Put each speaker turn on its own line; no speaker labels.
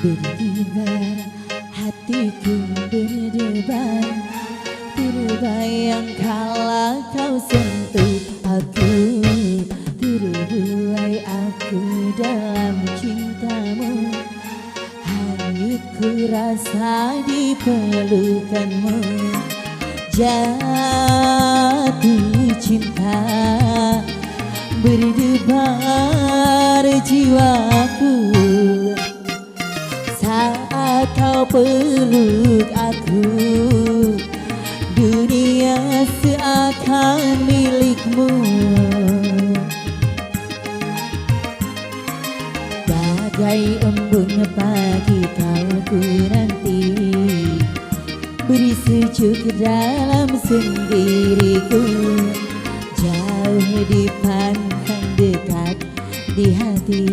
Berdebar hatiku berdebar, terbayang kala kau sentuh aku, terbuai aku dalam cintamu. Hanyut ku rasa di pelukanmu, jatuh cinta berdebar jiwaku. Saat kau peluk aku, dunia seakan milikmu. Bagai embun pagi kau ku nanti, beri sejuk dalam sendiriku. Jauh dipandang, dekat di hati.